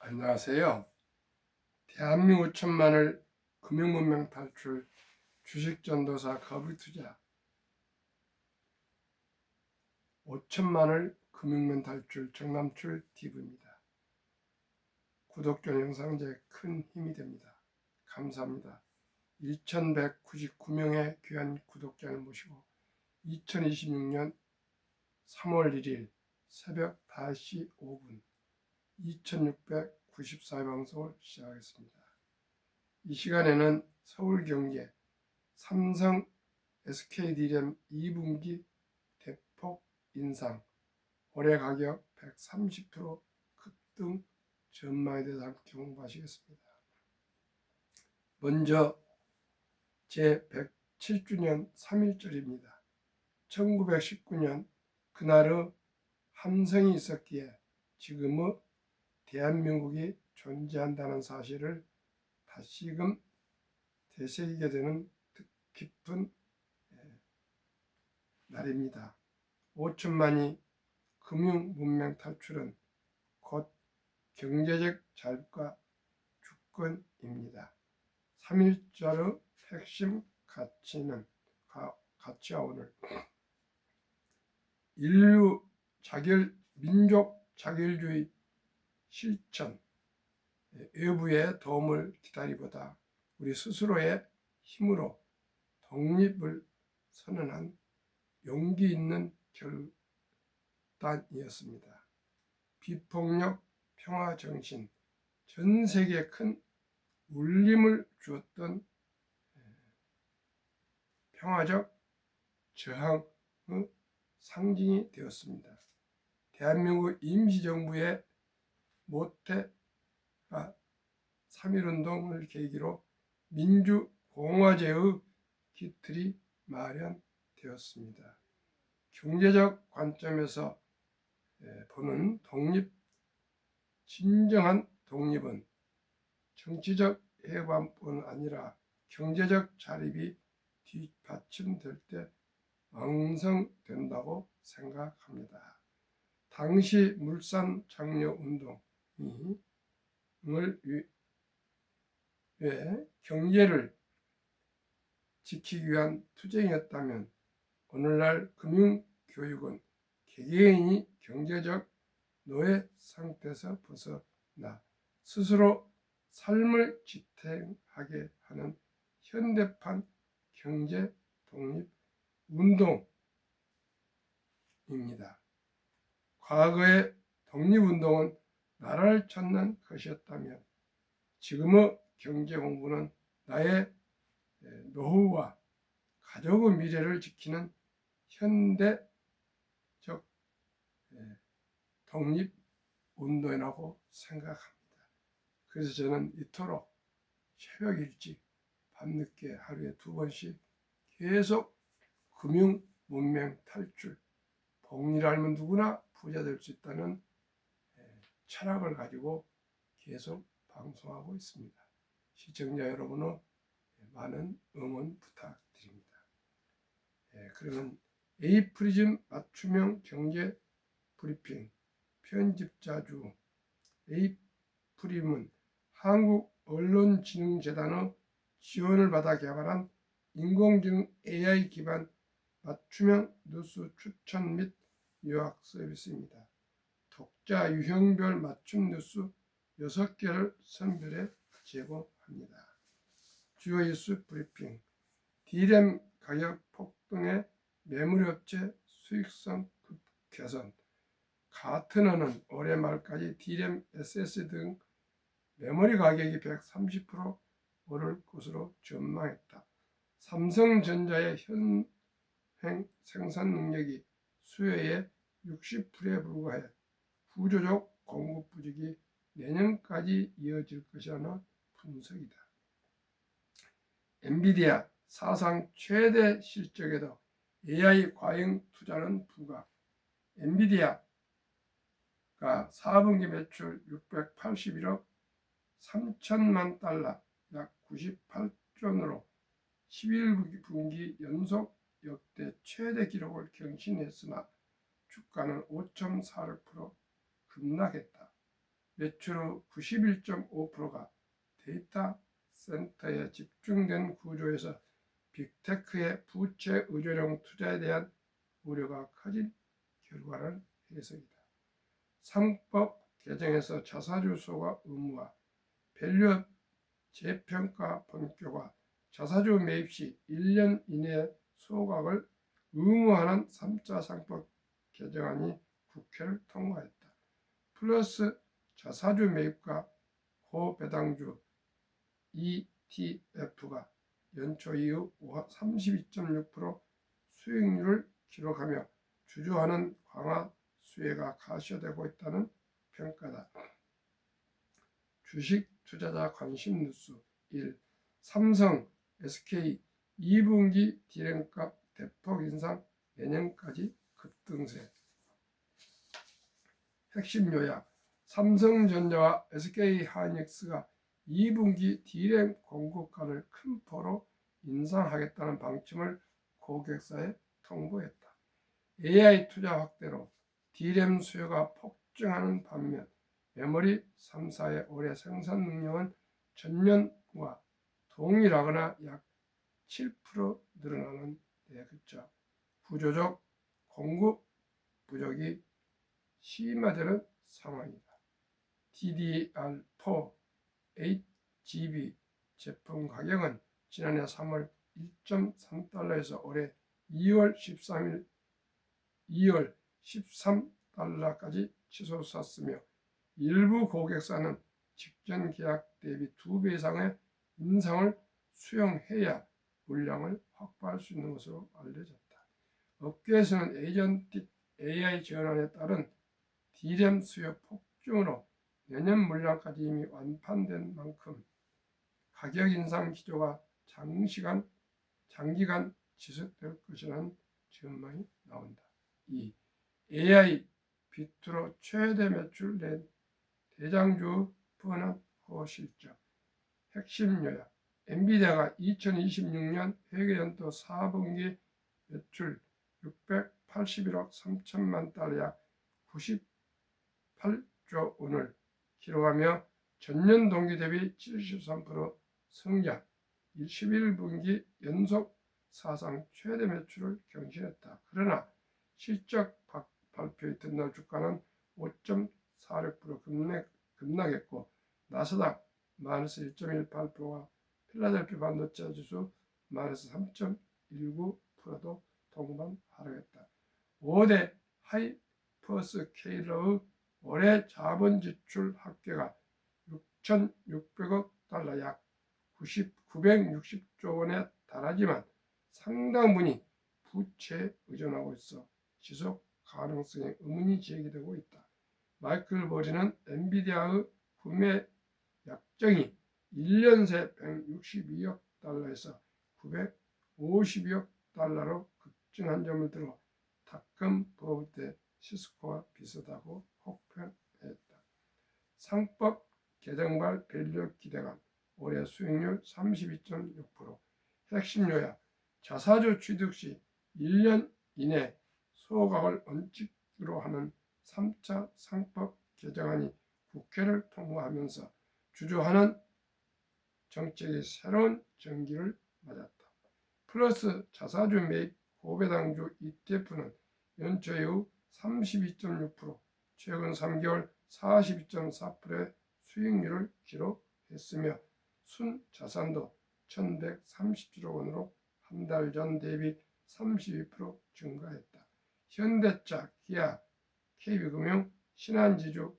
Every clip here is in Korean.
안녕하세요. 대한민국 천만을 금융문명 탈출 주식전도사 거부투자 5천만을 금융문 탈출 정남출 TV입니다. 구독자 영상 제 큰 힘이 됩니다. 감사합니다. 1199명의 귀한 구독자를 모시고 2026년 3월 1일 새벽 5시 5분 2694회 방송을 시작하겠습니다. 이 시간에는 서울경제, 삼성, SKD램 2분기 대폭 인상, 올해 가격 130% 급등 전망에 대해서 함께 공부하시겠습니다. 먼저 제107주년 3.1절입니다. 1919년 그날의 함성이 있었기에 지금의 대한민국이 존재한다는 사실을 다시금 되새기게 되는 깊은 날입니다. 5천만이 금융문명 탈출은 곧 경제적 자유가 주권입니다. 3.1절의 핵심 가치와 오늘 인류 민족 자결주의 실천, 외부의 도움을 기다리보다 우리 스스로의 힘으로 독립을 선언한 용기 있는 결단이었습니다. 비폭력 평화정신, 전 세계에 큰 울림을 주었던 평화적 저항의 상징이 되었습니다. 대한민국 임시정부의 모태가 3.1운동을 계기로 민주공화제의 기틀이 마련되었습니다. 경제적 관점에서 보는 진정한 독립은 정치적 해방뿐 아니라 경제적 자립이 뒷받침될 때 완성된다고 생각합니다. 당시 물산 장려 운동을 위해 경제를 지키기 위한 투쟁이었다면 오늘날 금융교육은 개개인이 경제적 노예 상태에서 벗어나 스스로 삶을 지탱하게 하는 현대판 경제 독립 운동입니다. 과거의 독립운동은 나라를 찾는 것이었다면 지금의 경제공부는 나의 노후와 가족의 미래를 지키는 현대적 독립운동이라고 생각합니다. 그래서 저는 이토록 새벽 일찍 밤늦게 하루에 2번씩 계속 금융문명 탈출, 복리라면 누구나 부자 될 수 있다는 철학을 가지고 계속 방송하고 있습니다. 시청자 여러분의 많은 응원 부탁드립니다. 그러면 A프리즘 맞춤형 경제 브리핑 편집자주 A프림은 한국언론진흥재단의 지원을 받아 개발한 인공지능 AI 기반 맞춤형 뉴스 추천 및 요약 서비스입니다. 독자 유형별 맞춤 뉴스 6개를 선별해 제공합니다. 주요 이슈 브리핑, D램 가격 폭등에 메모리업체 수익성 급 개선, 가트너는 올해 말까지 D램, SSD 등 메모리 가격이 130% 오를 것으로 전망했다. 삼성전자의 현행 생산 능력이 수요의 60%에 불과해 구조적 공급 부족이 내년까지 이어질 것이라는 분석이다. 엔비디아 사상 최대 실적에도 AI 과잉 투자는 불가. 엔비디아가 4분기 매출 681억 3천만 달러 약 98조원으로 11분기 연속 역대 최대 기록을 경신했으나 주가는 5.46% 급락했다. 매출 후 91.5%가 데이터 센터에 집중된 구조에서 빅테크의 부채 의존형 투자에 대한 우려가 커진 결과를 해석이다. 상법 개정에서 자사주 소가 의무화, 밸류업 재평가 본격화, 자사주 매입 시 1년 이내 소각을 의무화하는 3차 상법 개정안이 국회를 통과했다. 플러스 자사주 매입과 고배당주 ETF가 연초 이후 32.6% 수익률을 기록하며 주주하는 강화 수혜가 가시화되고 있다는 평가다. 주식 투자자 관심 뉴스 1. 삼성, SK 2분기 디램값 대폭 인상, 내년까지 급등세. 핵심 요약. 삼성전자와 SK하이닉스가 2분기 디램 공급가를 큰 폭으로 인상하겠다는 방침을 고객사에 통보했다. AI 투자 확대로 디램 수요가 폭증하는 반면 메모리 3사의 올해 생산 능력은 전년과 동일하거나 약 7% 늘어나는 데 그쳐 구조적 공급 부족이 심화되는 상황이다. DDR4 8GB 제품 가격은 지난해 3월 1.3달러에서 올해 2월 13달러까지 치솟았으며 일부 고객사는 직전 계약 대비 2배 이상의 인상을 수용해야 물량을 확보할 수 있는 것으로 알려졌다. 업계에서는 에이전틱 AI 전환에 따른 디램 수요 폭증으로 내년 물량까지 이미 완판된 만큼 가격 인상 기조가 장기간 지속될 것이라는 전망이 나온다. 2. AI 비트로 최대 매출 낸 대장주 뻔한 호실적. 핵심 요약. 엔비디아가 2026년 회계연도 4분기 매출 681억 3천만 달러 약 98조 원을 기록하며 전년 동기 대비 73% 성장, 11분기 연속 사상 최대 매출을 경신했다. 그러나 실적 발표 이튿날 주가는 5.46% 급락했고 나스닥 마이너스 1.18%가 필라델피아 반도체 지수 마이너스 3.19%도 동반 하락했다. 5대 하이퍼스케일러의 올해 자본 지출 합계가 6,600억 달러 약 960조 원에 달하지만 상당 부분이 부채에 의존하고 있어 지속 가능성에 의문이 제기되고 있다. 마이클 버리는 엔비디아의 구매 약정이 1년 새 162억 달러에서 952억 달러로 급증한 점을 들어 닷컴 버블 때 시스코와 비슷하고 혹평했다. 상법 개정발 밸류업 기대감, 올해 수익률 32.6%. 핵심 요약. 자사주 취득 시 1년 이내 소각을 원칙으로 하는 3차 상법 개정안이 국회를 통과하면서 주주하는 정책의 새로운 전기를 맞았다. 플러스 자사주 매입 고배당주 ETF는 연초 이후 32.6%, 최근 3개월 42.4%의 수익률을 기록했으며 순자산도 1,130조 원으로 한 달 전 대비 32% 증가했다. 현대차, 기아, KB금융, 신한지주,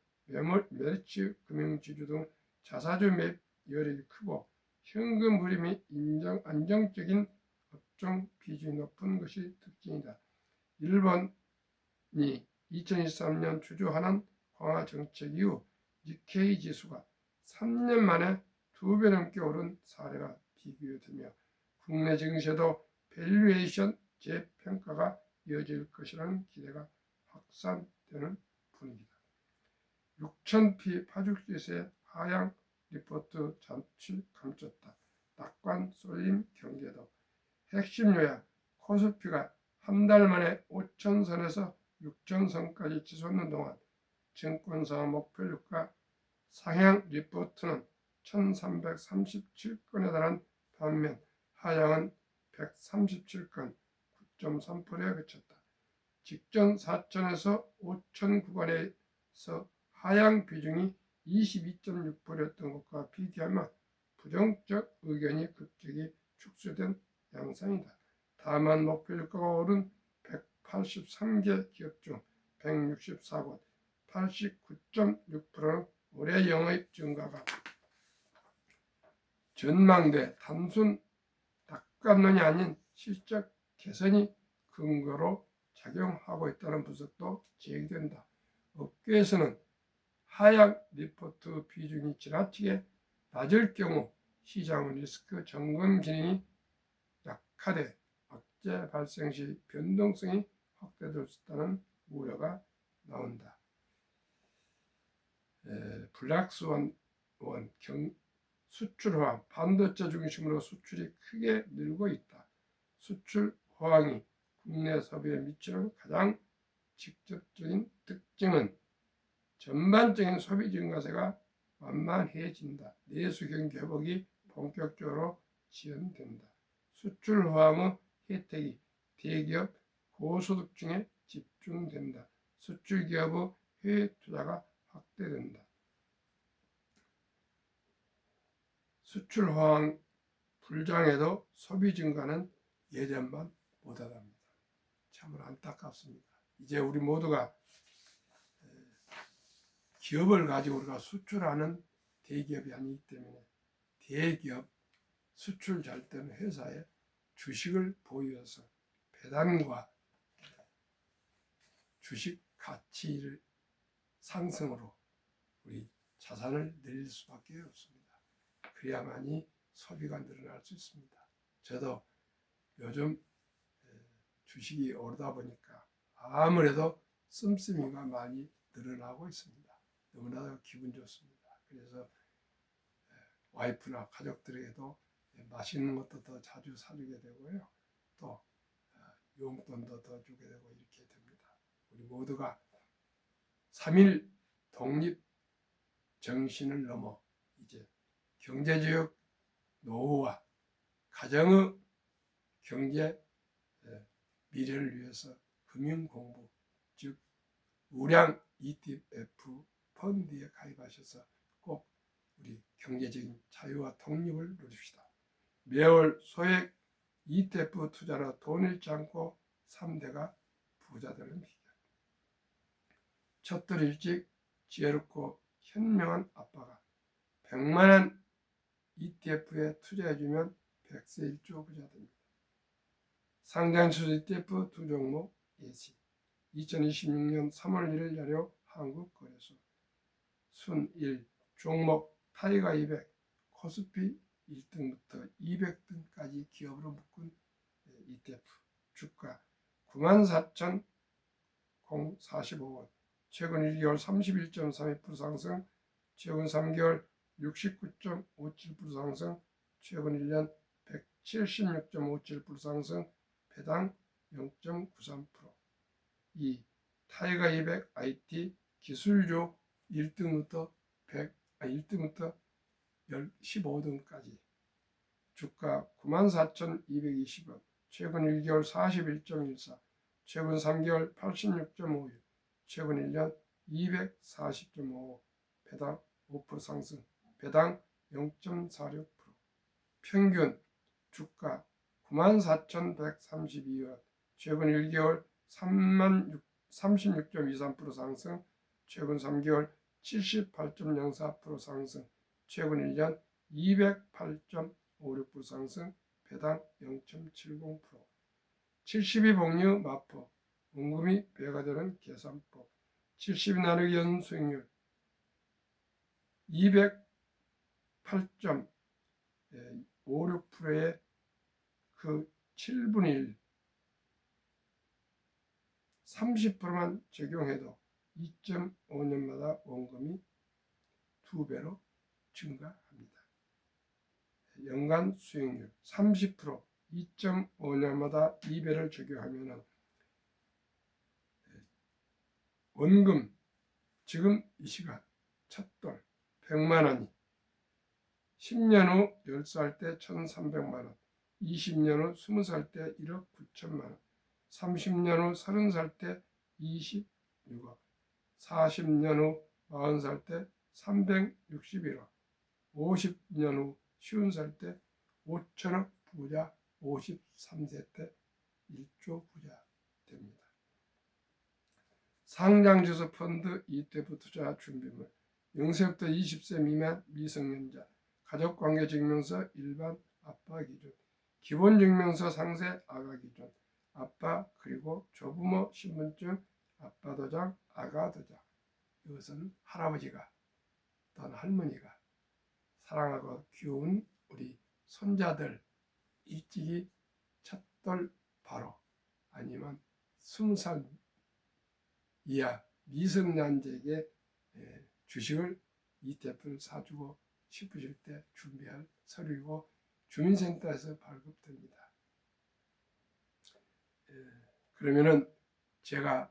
메리츠금융지주 등 자사주 매입 여력이 크고 현금 흐름이 안정적인 업종 비중이 높은 것이 특징이다. 일본이 2023년 주주환원 강화 정책 이후 니케이 지수가 3년 만에 2배 넘게 오른 사례가 비교되며 국내 증시에도 밸류에이션 재평가가 이어질 것이라는 기대가 확산되는 분위기다. 6,000p 파죽지세 하향 리포트 잠시 감췄다. 낙관 쏠림 경계도. 핵심 요약. 코스피가 한 달 만에 5,000선에서 6,000선까지 치솟는 동안 증권사 목표주가 상향 리포트는 1337건에 달한 반면 하향은 137건 9.3%에 그쳤다. 직전 4천에서 5천 구간에서 하향 비중이 22.6%였던 것과 비교하면 부정적 의견이 급격히 축소된 양상이다. 다만 목표 주가가 오른 183개 기업 중 164곳 89.6%는 올해 영업 증가가 전망대 단순 닭감론이 아닌 실적 개선이 근거로 작용하고 있다는 분석도 제기된다. 업계에서는 하향 리포트 비중이 지나치게 낮을 경우 시장 리스크 점검 기능이 약화돼 악재 발생 시 변동성이 확대될 수 있다는 우려가 나온다. 블랙스완 수출 호황, 반도체 중심으로 수출이 크게 늘고 있다. 수출 호황이 국내 소비에 미치는 가장 직접적인 특징은 전반적인 소비 증가세가 완만해진다. 내수 경기 회복이 본격적으로 지연된다. 수출 호황의 혜택이 대기업 고소득층에 집중된다. 수출 기업의 해외 투자가 확대된다. 수출 호황 불장에도 소비 증가는 예전만 못하답니다. 참으로 안타깝습니다. 이제 우리 모두가 기업을 가지고 우리가 수출하는 대기업이 아니기 때문에 대기업 수출 잘 되는 회사에 주식을 보유해서 배당과 주식 가치를 상승으로 우리 자산을 늘릴 수밖에 없습니다. 그래야만이 소비가 늘어날 수 있습니다. 저도 요즘 주식이 오르다 보니까 아무래도 씀씀이가 많이 늘어나고 있습니다. 너무나 기분 좋습니다. 그래서 와이프나 가족들에게도 맛있는 것도 더 자주 사주게 되고요. 또 용돈도 더 주게 되고 이렇게 됩니다. 우리 모두가 3.1 독립 정신을 넘어 이제 경제적 노후와 가정의 경제 미래를 위해서 금융 공부, 즉 우량 ETF 펀드에 가입하셔서 꼭 우리 경제적인 자유와 독립을 누립시다. 매월 소액 ETF 투자로 돈 잃지 않고 3대가 부자 되는 비결. 첫돌 일찍 지혜롭고 현명한 아빠가 100만 원 ETF에 투자해주면 100세 1조 부자 됩니다. 상장수수 ETF 두 종목 예시. 2026년 3월 1일 자료 한국거래소. 순 1. 종목 타이거 200 코스피 1등부터 200등까지 기업으로 묶은 ETF. 주가 94,045원. 최근 1개월 31.32% 상승, 최근 3개월 69.57% 상승, 최근 1년 176.57% 상승, 배당 0.93%. 2. 타이거 200 IT 기술주 1등부터 15등까지 주가 94,220원, 최근 1개월 41.14, 최근 3개월 86.51, 최근 1년 240.55, 배당 5% 상승, 배당 0.46%. 평균 주가 94,132원, 최근 1개월 36.23% 상승, 최근 3개월 78.04% 상승, 최근 1년 208.56% 상승, 배당 0.70%. 72복류 마포, 원금이 배가 되는 계산법. 70 나누기 연수익률 208.56%의 그 7분의 1, 30%만 적용해도 2.5년마다 원금이 2배로 증가합니다. 연간 수익률 30%, 2.5년마다 2배를 적용하면 원금 지금 이 시간 첫돌 100만 원이 10년 후 10살 때 1,300만 원, 20년 후 20살 때 1억 9천만 원, 30년 후 30살 때 26억, 40년 후 40살 때 361억, 50년 후 50살 때 5천억 부자, 53세 때 1조 부자 됩니다. 상장지수 펀드 ETF 투자 준비물, 0세부터 20세 미만 미성년자, 가족관계증명서 일반 아빠 기준, 기본증명서 상세 아가 기준, 아빠 그리고 조부모 신분증 아빠 도장, 아가 도장. 이것은 할아버지가 또는 할머니가 사랑하고 키운 우리 손자들 일찍이 첫돌 바로 아니면 20살 이하 미성년자에게 주식을 ETF를 사주고 싶으실 때 준비할 서류이고 주민센터에서 발급됩니다. 그러면은 제가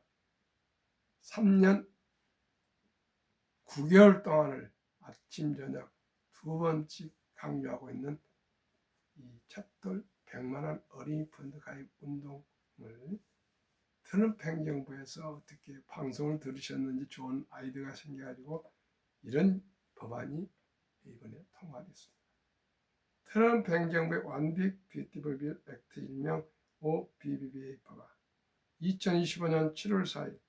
3년 9개월 동안을 아침 저녁 2번씩 강조하고 있는 이 첫돌 100만원 어린이 펀드 가입 운동을 트럼프 행정부에서 어떻게 방송을 들으셨는지 좋은 아이디어가 생겨가지고 이런 법안이 이번에 통과됐습니다. 트럼프 행정부의 완빅 뷰티풀 빌 액트 일명 OBBBA 법안, 2025년 7월 4일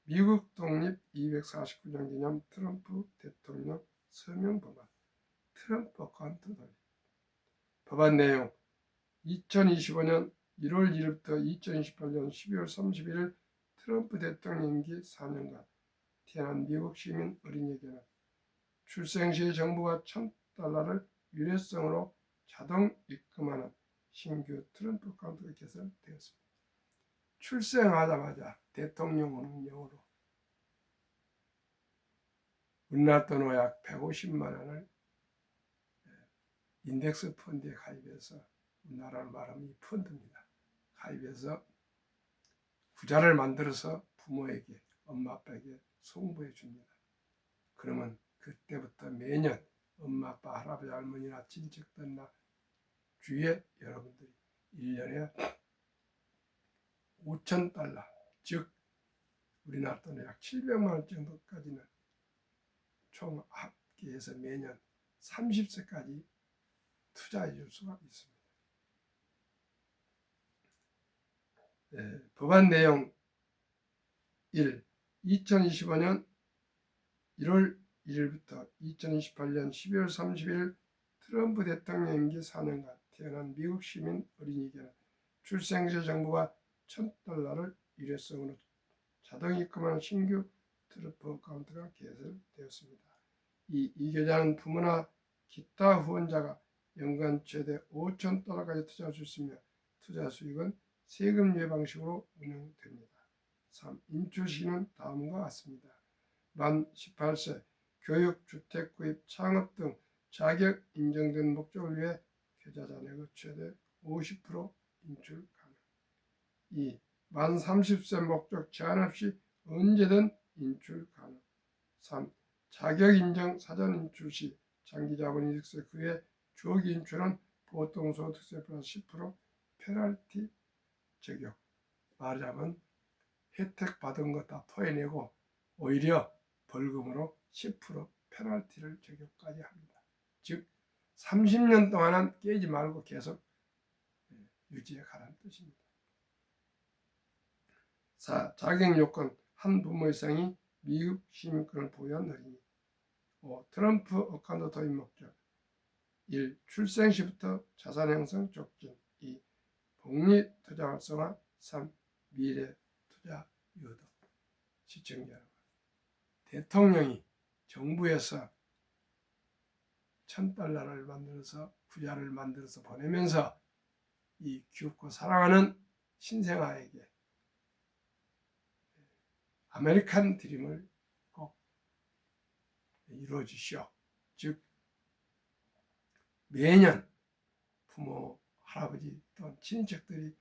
미국 독립 249년 기념 트럼프 대통령 서명 법안, 트럼프 어카운트 돌림. 법안 내용, 2025년 1월 1일부터 2028년 12월 31일 트럼프 대통령 임기 4년간 태어난 미국 시민 어린이에게는 출생 시 정부가 $1,000를 유례성으로 자동 입금하는 신규 트럼프 어카운트가 개설되었습니다. 출생하자마자 대통령 운영으로 우리나라 돈으로 약 150만 원을 인덱스 펀드에 가입해서 우리나라로 말하면 이 펀드입니다. 가입해서 부자를 만들어서 부모에게, 엄마 아빠에게 송부해 줍니다. 그러면 그때부터 매년 엄마 아빠 할아버지 할머니나 친척들나 주위에 여러분들이 1년에 $5,000, 즉 우리나라 돈으로 약 700만 원 정도까지는 총 합계해서 매년 30세까지 투자해 줄 수가 있습니다. 법안 내용 1. 2025년 1월 1일부터 2028년 12월 30일 트럼프 대통령 임기 4년간 태어난 미국 시민 어린이에게는 출생시 정부가 $1,000를 일회성으로 자동 입금하는 신규 트럼프 어카운트가 개설되었습니다. 이 계좌는 부모나 기타 후원자가 연간 최대 $5,000까지 투자할 수 있으며 투자 수익은 세금 유예 방식으로 운영됩니다. 3. 인출 시기는 다음과 같습니다. 만 18세, 교육, 주택 구입, 창업 등 자격 인정된 목적을 위해 계좌 잔액의 최대 50% 인출 가능. 2. 만 30세 목적 제한 없이 언제든 인출 가능. 3. 자격 인정 사전 인출 시 장기 자본 이득세 그 외 주기 인출은 보통 소득세 플러스 10% 페널티 적용. 말하자면 혜택 받은 거 다 토해내고 오히려 벌금으로 10% 페널티를 적용까지 합니다. 즉 30년 동안은 깨지 말고 계속 유지해 가라는 뜻입니다. 4. 자격 요건 한 부모 이상이 미국 시민권을 보유한 어린이. 5. 트럼프 어카운트 도입 목적. 1. 출생 시부터 자산 형성 촉진. 2. 복리 투자 활성화. 3. 미래 투자 유도. 시청자 여러분, 대통령이 정부에서 $1,000를 만들어서 부자를 만들어서 보내면서 이 귀엽고 사랑하는 신생아에게 아메리칸 드림을 꼭 이루어 주시오. 즉 매년 부모, 할아버지 또는 친인척들이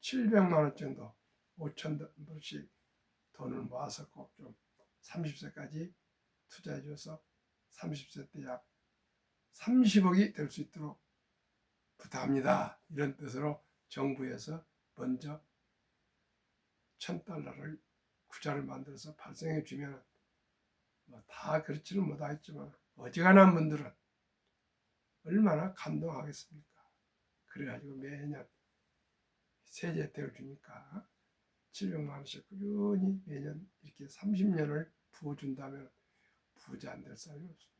700만 원 정도 5,000불씩 돈을 모아서 꼭 좀 30세까지 투자해 줘서 30세 때 약 30억이 될 수 있도록 부탁합니다. 이런 뜻으로 정부에서 먼저 $1,000를 구자를 만들어서 발생해 주면 다 그렇지는 못하겠지만 어지간한 분들은 얼마나 감동하겠습니까? 그래가지고 매년 세제 혜택을 주니까 700만 원씩 꾸준히 매년 이렇게 30년을 부어준다면 부자 안 될 사람이 없습니다.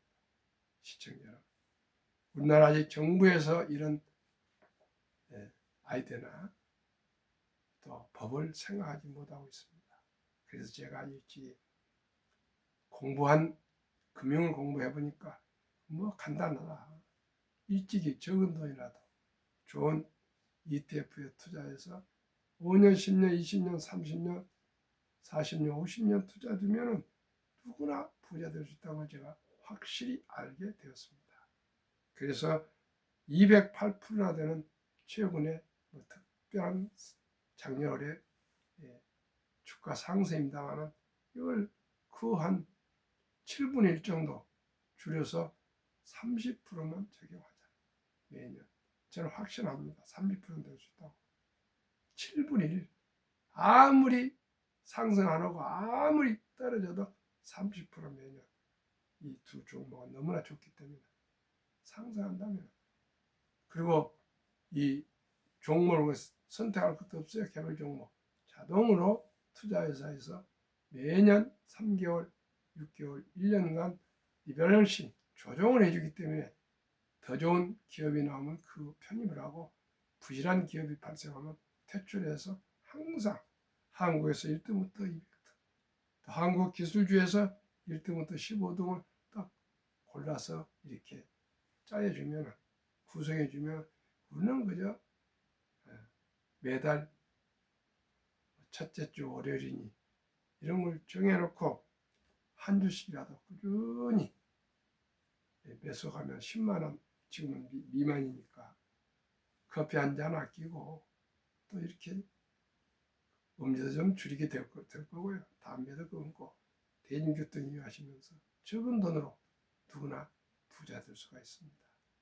시청자 여러분, 우리나라 아직 정부에서 이런 아이디어나 또 법을 생각하지 못하고 있습니다. 그래서 제가 일찍 금융을 공부해 보니까 간단하다. 일찍이 적은 돈이라도 좋은 ETF에 투자해서 5년, 10년, 20년, 30년, 40년, 50년 투자 두면은 누구나 부자 될 수 있다는 걸 제가 확실히 알게 되었습니다. 그래서 208%나 되는 최근에 특별한 작년 올해 주가 상승입니다만은 이걸 그 한 7분의 1 정도 줄여서 30%만 적용하자. 매년. 저는 확신합니다. 30%는 될 수 있다고. 7분의 1. 아무리 상승 안 하고 아무리 떨어져도 30% 매년. 이 두 종목은 너무나 좋기 때문에 상승한다면. 그리고 이 종목을 선택할 것도 없어요. 개별 종목. 자동으로 투자회사에서 매년 3개월, 6개월, 1년간 리밸런싱 조정을 해주기 때문에 더 좋은 기업이 나오면 그 편입을 하고 부실한 기업이 발생하면 퇴출해서 항상 한국에서 1등부터 200등, 또 한국 기술주에서 1등부터 15등을 딱 골라서 이렇게 짜여주면, 구성해주면 우리는 그저 매달 첫째 주 월요일이니 이런 걸 정해놓고 한 주씩이라도 꾸준히 매수하면 10만 원, 지금은 미만이니까 커피 한 잔 아끼고 또 이렇게 음료도 좀 줄이게 될 거고요. 담배도 끊고 대중교통 이용하시면서 적은 돈으로 누구나 부자 될 수가 있습니다.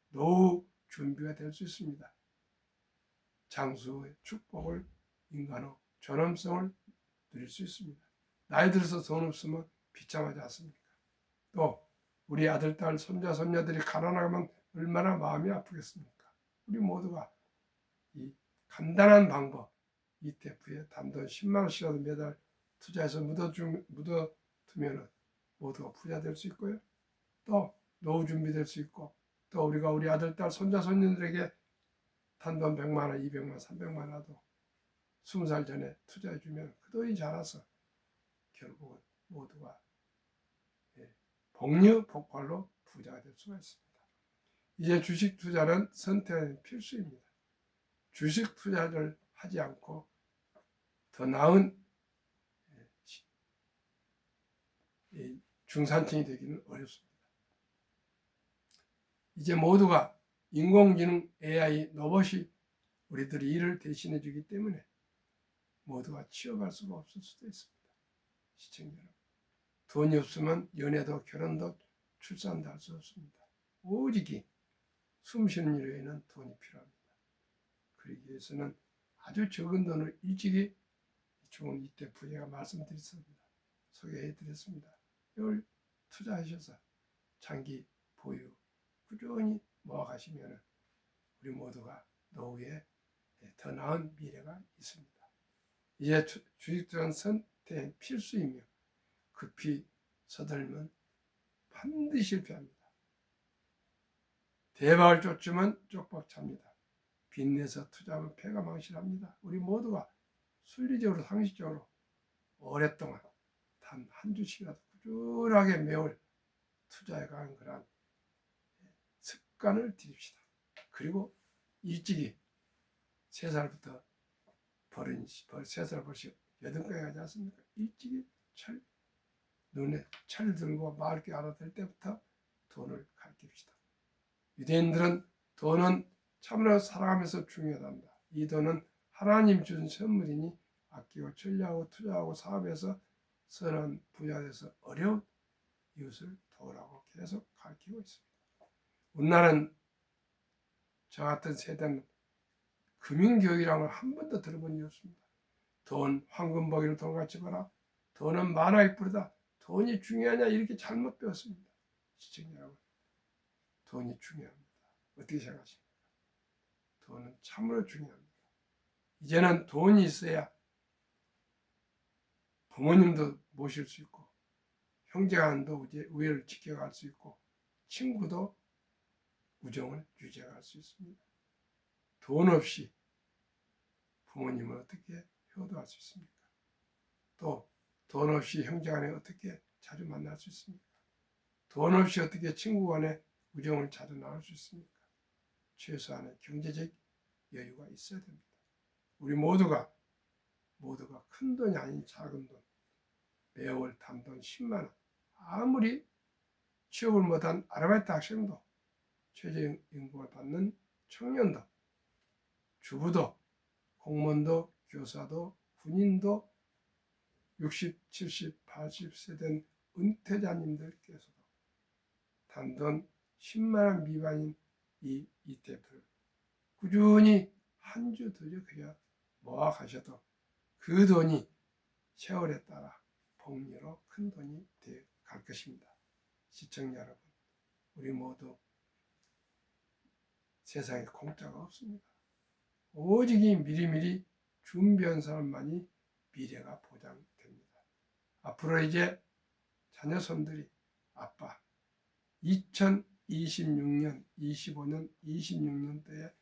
노후 준비가 될 수 있습니다. 장수의 축복을, 인간의 존엄성을 누릴 수 있습니다. 나이 들어서 돈 없으면 비참하지 않습니까? 또 우리 아들, 딸, 손자, 손녀들이 가난하면 얼마나 마음이 아프겠습니까? 우리 모두가 이 간단한 방법, ETF에 단돈 10만 원씩이라도 매달 투자해서 묻어두면 모두가 부자 될 수 있고요. 또 노후 준비될 수 있고, 또 우리가 우리 아들, 딸, 손자, 손녀들에게 단돈 100만 원, 200만 원, 300만 원이라도 20살 전에 투자해주면 그 돈이 자라서 결국은 모두가 복류 복발로 부자가 될 수가 있습니다. 이제 주식 투자는 선택은 필수입니다. 주식 투자를 하지 않고 더 나은 중산층이 되기는 어렵습니다. 이제 모두가 인공지능, AI, 로봇이 우리들의 일을 대신해 주기 때문에 모두가 취업할 수가 없을 수도 있습니다. 시청자 여러분, 돈이 없으면 연애도 결혼도 출산도 할 수 없습니다. 오직 숨 쉬는 일에는 돈이 필요합니다. 그러기 위해서는 아주 적은 돈을 일찍이 좋은 ETF 제가 말씀드렸습니다. 소개해드렸습니다. 이걸 투자하셔서 장기 보유 꾸준히 모아가시면 우리 모두가 노후에 더 나은 미래가 있습니다. 이제 주식 투자는 선택 필수이며 급히 서둘면 반드시 실패합니다. 대박을 쫓으면 쪽박 찹니다. 빚내서 투자하면 패가 망신합니다. 우리 모두가 순리적으로 상식적으로 오랫동안 단 한 주씩이라도 꾸준하게 매월 투자해가는 그런 습관을 들입시다. 그리고 일찍이 3살부터 버린 3살 벌써 8까지 가지 않습니까? 일찍이 눈에 철 들고 맑게 알아들 때부터 돈을 가르칩시다. 유대인들은 돈은 참으로 사랑하면서 중요하답니다. 이 돈은 하나님 준 선물이니 아끼고 천리하고 투자하고 사업해서 선한 부자돼서 어려운 이웃을 도우라고 계속 가르치고 있습니다. 우리나라는 저 같은 세대는 금융교육이라는 걸 한 번도 들어본 적이 없습니다. 돈, 황금보기를 돈같이 벌어. 돈은 만화의 뿌리다. 돈이 중요하냐 이렇게 잘못 배웠습니다. 시청자 여러분, 돈이 중요합니다. 어떻게 생각하십니까? 돈은 참으로 중요합니다. 이제는 돈이 있어야 부모님도 모실 수 있고 형제간도 우애를 지켜갈 수 있고 친구도 우정을 유지할 수 있습니다. 돈 없이 부모님을 어떻게 효도할 수 있습니까? 또 돈 없이 형제간에 어떻게 자주 만날 수 있습니까? 돈 없이 어떻게 친구간에 우정을 자주 나눌 수 있습니까? 최소한의 경제적 여유가 있어야 됩니다. 우리 모두가 큰 돈이 아닌 작은 돈, 매월 단돈 10만 원, 아무리 취업을 못한 아르바이트 학생도, 최저임금을 받는 청년도, 주부도, 공무원도, 교사도, 군인도, 60, 70, 80세 된 은퇴자님들께서도 단돈 10만 원 미만인 이 ETF를 꾸준히 한 주 두 주 그냥 모아 가셔도 그 돈이 세월에 따라 복리로 큰 돈이 되어 갈 것입니다. 시청자 여러분, 우리 모두 세상에 공짜가 없습니다. 오직 이 미리미리 준비한 사람만이 미래가 보장됩니다. 앞으로 이제 자녀손들이 아빠 2026년, 25년, 26년도에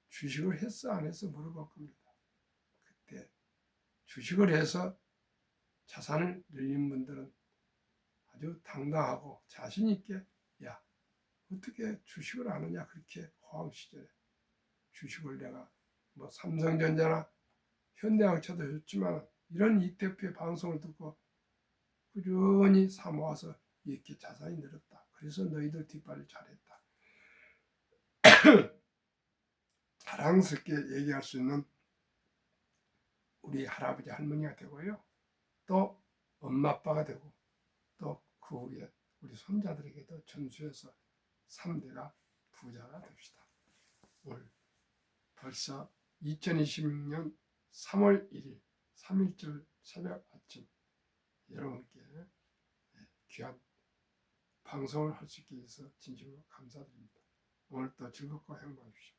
주식을 했어 안 했어 물어볼 겁니다. 그때 주식을 해서 자산을 늘린 분들은 아주 당당하고 자신 있게 야 어떻게 주식을 안 하냐 그렇게 호황 시절에 주식을 내가 뭐 삼성전자나 현대항차도 했지만 이런 ETF의 방송을 듣고 꾸준히 사 모아서 이렇게 자산이 늘었다. 그래서 너희들 뒷발을 잘했다. 자랑스럽게 얘기할 수 있는 우리 할아버지 할머니가 되고요. 또 엄마 아빠가 되고 또 그 후에 우리 손자들에게도 전수해서 3대가 부자가 됩시다. 오늘 벌써 2026년 3월 1일 3.1절 새벽 아침 여러분께 귀한 방송을 할 수 있게 해서 진심으로 감사드립니다. 오늘도 즐겁고 행복하십시오.